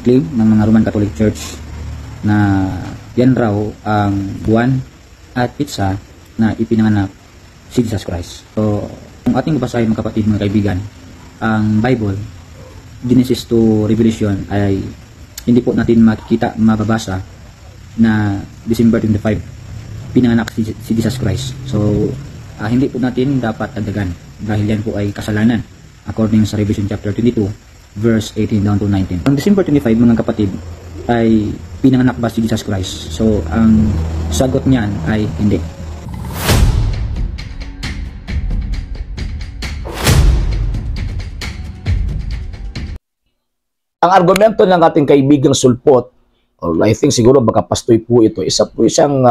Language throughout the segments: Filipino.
claim ng mga Roman Catholic Church na yan raw ang buwan at pitsa na ipinanganak si Jesus Christ. So, kung ating babasahin mga kapatid, mga kaibigan, ang Bible, Genesis to Revelation, ay hindi po natin mababasa na December 25 pinanganak si Jesus Christ. So, hindi po natin dapat dagdagan dahil yan po ay kasalanan according sa Revelation chapter 22 verse 18 down to 19. Ang December 25 mga kapatid ay pinanganak ba si Jesus Christ? So, ang sagot niyan ay hindi. Ang argumento ng ating kaibigang Sulpot, or I think siguro baka pastoy po ito, isa po siyang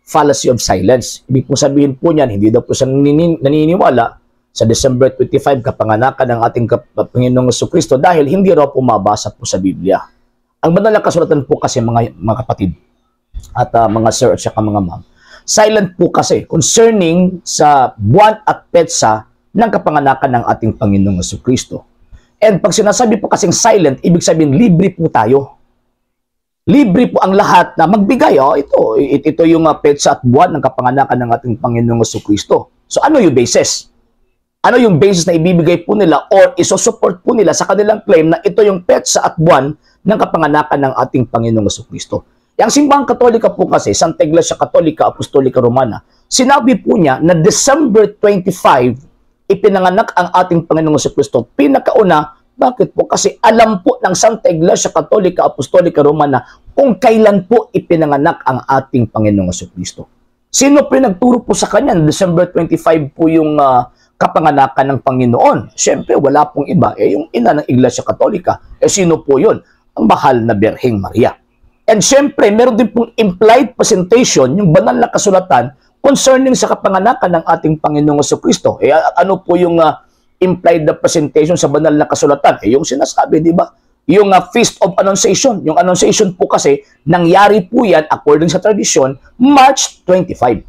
fallacy of silence. Ibig po sabihin po niyan, hindi daw po siya naniniwala sa December 25 kapanganakan ng ating Panginoong Jesucristo dahil hindi raw po mabasa po sa Biblia. Ang banal na kasulatan po kasi mga kapatid at mga sir at saka mga ma'am, silent po kasi concerning sa buwan at petsa ng kapanganakan ng ating Panginoong Jesucristo. And pag sinasabi po kasing silent, ibig sabihin libre po tayo. Libre po ang lahat na magbigay. Ito yung petsa at buwan ng kapanganakan ng ating Panginoong Jesucristo. So ano yung basis? Ano yung basis na ibibigay po nila or isosupport po nila sa kanilang claim na ito yung petsa at buwan ng kapanganakan ng ating Panginoong Jesucristo? Yung simbahang Katolika po kasi, Santa Iglesia Katolika Apostolika Romana, sinabi po niya na December 25 ipinanganak ang ating Panginoong Jesucristo. Pinakauna, bakit po? Kasi alam po ng Santa Iglesia Katolika Apostolika Romana kung kailan po ipinanganak ang ating Panginoong Jesucristo. Sino po nagturo po sa kanya? December 25 po yung kapanganakan ng Panginoon. Siyempre, wala pong iba. Yung ina ng Iglesia Katolika. Sino po yun? Ang mahal na Birheng Maria. And siyempre, meron din pong implied presentation, yung banal na kasulatan, concerning sa kapanganakan ng ating Panginoong Jesucristo. Ano po yung implied na presentation sa banal na kasulatan? Yung sinasabi, di ba? Yung Feast of Annunciation. Yung Annunciation po kasi, nangyari po yan, according sa tradisyon, March 25.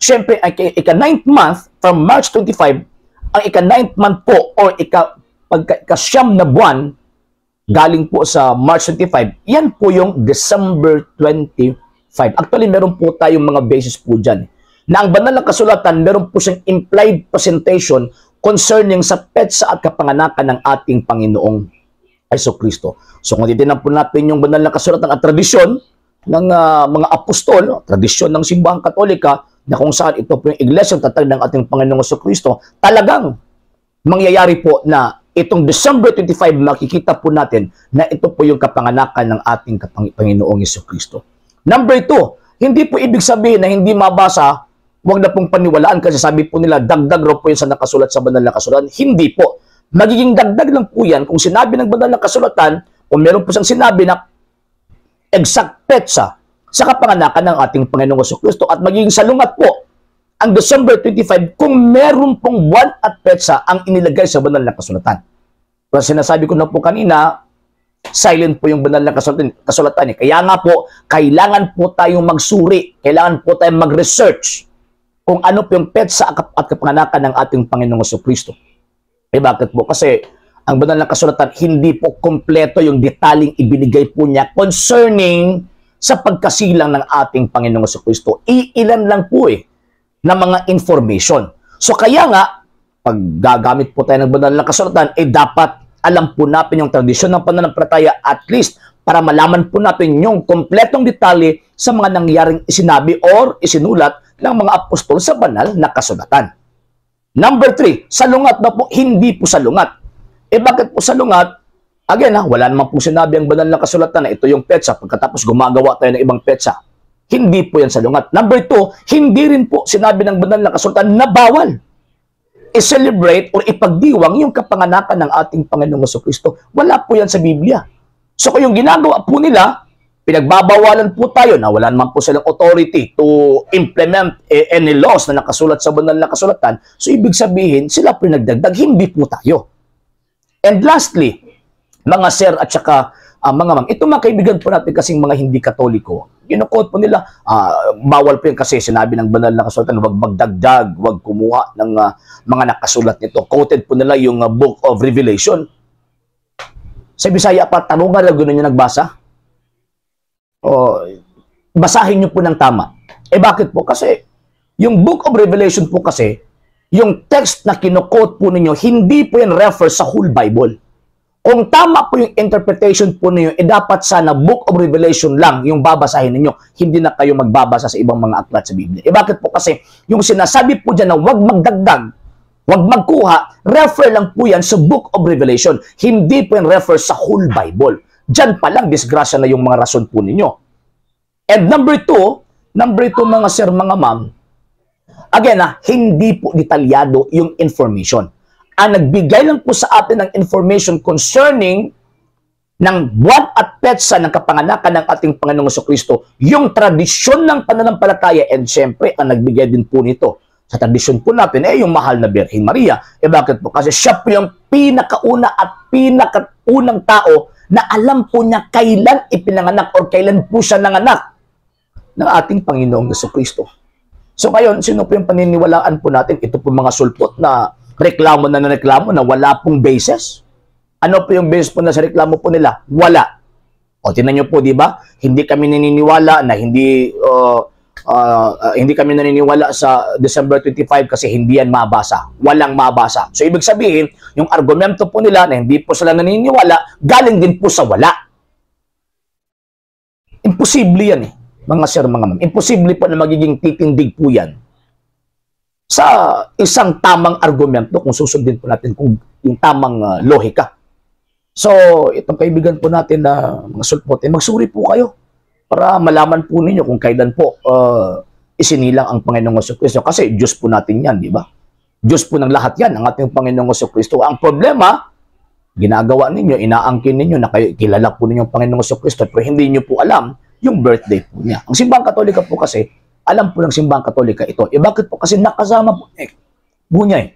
Siyempre, ika-9th month, from March 25, ang ika-9th month po, or ika-siyam na buwan, galing po sa March 25, yan po yung December 25. Actually, meron po tayong mga basis po dyan. Na ang banal na kasulatan, meron po siyang implied presentation concerning sa petsa at kapanganakan ng ating Panginoong Jesucristo. So kung titignan po natin yung banal na kasulatan at tradisyon ng mga apostol, tradisyon ng simbahang Katolika, na kung saan ito po yung iglesyang tatag ng ating Panginoong Jesucristo, talagang mangyayari po na itong December 25, makikita po natin na ito po yung kapanganakan ng ating Panginoong Jesucristo. Number 2, hindi po ibig sabihin na hindi mabasa, huwag na pong paniwalaan kasi sabi po nila, dagdag raw po yun sa nakasulat sa banal na kasulatan. Hindi po. Magiging dagdag lang po yan kung sinabi ng banal na kasulatan o meron po siyang sinabi na exact petsa sa kapanganakan ng ating Panginoong Jesucristo at magiging salungat po ang December 25 kung meron pong buwan at petsa ang inilagay sa banal na kasulatan. Pero sinasabi ko na po kanina, silent po yung banal na kasulatan. Kaya nga po, kailangan po tayong magsuri, kailangan po tayong mag-research kung ano po yung petsa at kapanganakan ng ating Panginoong Jesucristo. Bakit po? Kasi ang banal na kasulatan, hindi po kompleto yung detaling ibinigay po niya concerning sa pagkasilang ng ating Panginoong Jesucristo. Iilan lang po na mga information. So kaya nga, pag gagamit po tayo ng banal na kasulatan, dapat alam po natin yung tradisyon ng pananampalataya at least para malaman po natin yung kompletong detalye sa mga nangyaring isinabi or isinulat ng mga apostol sa banal na kasulatan. Number 3, salungat na po, hindi po salungat. Bakit po salungat? Again, wala naman po sinabi ang banal na kasulatan na ito yung petsa, pagkatapos gumagawa tayo ng ibang petsa. Hindi po yan salungat. Number 2, hindi rin po sinabi ng banal na kasulatan na bawal i-celebrate or ipagdiwang yung kapanganakan ng ating Panginoong Jesucristo. Wala po yan sa Biblia. So kung yung ginagawa po nila, pinagbabawalan po tayo na wala naman po silang authority to implement any laws na nakasulat sa banal na kasulatan. So ibig sabihin, sila po nagdagdag, hindi po tayo. And lastly, mga sir at saka mga ma'am, ito mga kaibigan po natin kasing mga hindi Katoliko, quote po nila, bawal po yun kasi sinabi ng banal na kasulatan, wag magdagdag, wag kumuha ng mga nakasulat nito. Quoted po nila yung Book of Revelation. Sa Bisaya pa, tarungan na gano'n yung nagbasa. O, basahin nyo po ng tama. Bakit po? Kasi, yung Book of Revelation po kasi, yung text na kinukot po ninyo, hindi po yan refer sa whole Bible. Kung tama po yung interpretation po ninyo, dapat sana Book of Revelation lang yung babasahin ninyo. Hindi na kayo magbabasa sa ibang mga aklat sa Biblia. Bakit po? Kasi, yung sinasabi po dyan na huwag magdagdag, huwag magkuha, refer lang po yan sa Book of Revelation. Hindi po yan refer sa whole Bible. Diyan pa lang, disgrasya na yung mga rason po ninyo. And number two, mga sir, mga ma'am, again, hindi po detalyado yung information. Ang nagbigay lang po sa atin ng information concerning ng buwan at petsa ng kapanganakan ng ating Panginoong Jesucristo, yung tradisyon ng pananampalataya, and syempre, ang nagbigay din po nito sa tradisyon po natin, yung mahal na Birhen Maria. Bakit po? Kasi siya po yung pinakauna at pinakaunang tao na alam po niya kailan ipinanganak or kailan po siya nanganak ng ating Panginoong Jesucristo. So ngayon, sino po yung paniniwalaan po natin? Ito po mga sulpot na reklamo na wala pong basis. Ano po yung basis po na sa reklamo po nila? Wala. O tingnan nyo po, di ba? Hindi kami naniniwala na hindi kami naniniwala sa December 25 kasi hindi yan mabasa. Walang mabasa. So ibig sabihin, yung argumento po nila na hindi po sila naniniwala, galing din po sa wala. Imposible yan mga sir, mga ma'am. Imposible po na magiging titindig po yan sa isang tamang argumento kung susundin po natin kung yung tamang lohika. So, itong kaibigan po natin na mga sulpote, magsuri po kayo para malaman po ninyo kung kailan po isinilang ang Panginoong Jesucristo. Kasi Diyos po natin yan, di ba? Diyos po ng lahat yan, ang ating Panginoong Jesucristo. Ang problema, ginagawa ninyo, inaangkin ninyo na kayo, kilala po ninyo ang Panginoong Jesucristo, pero hindi nyo po alam yung birthday po niya. Ang Simbahang Katolika po kasi, alam po ng Simbahang Katolika ito. Bakit po? Kasi nakasama po niya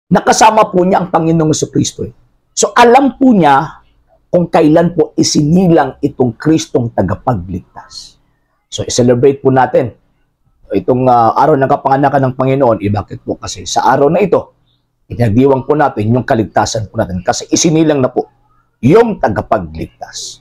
Nakasama po niya ang Panginoong Jesucristo. So, alam po niya kung kailan po isinilang itong Kristong tagapagligtas. So, i-celebrate po natin itong araw ng kapanganakan ng Panginoon. Bakit po? Kasi sa araw na ito, inagdiwang po natin yung kaligtasan po natin kasi isinilang na po yung tagapagligtas.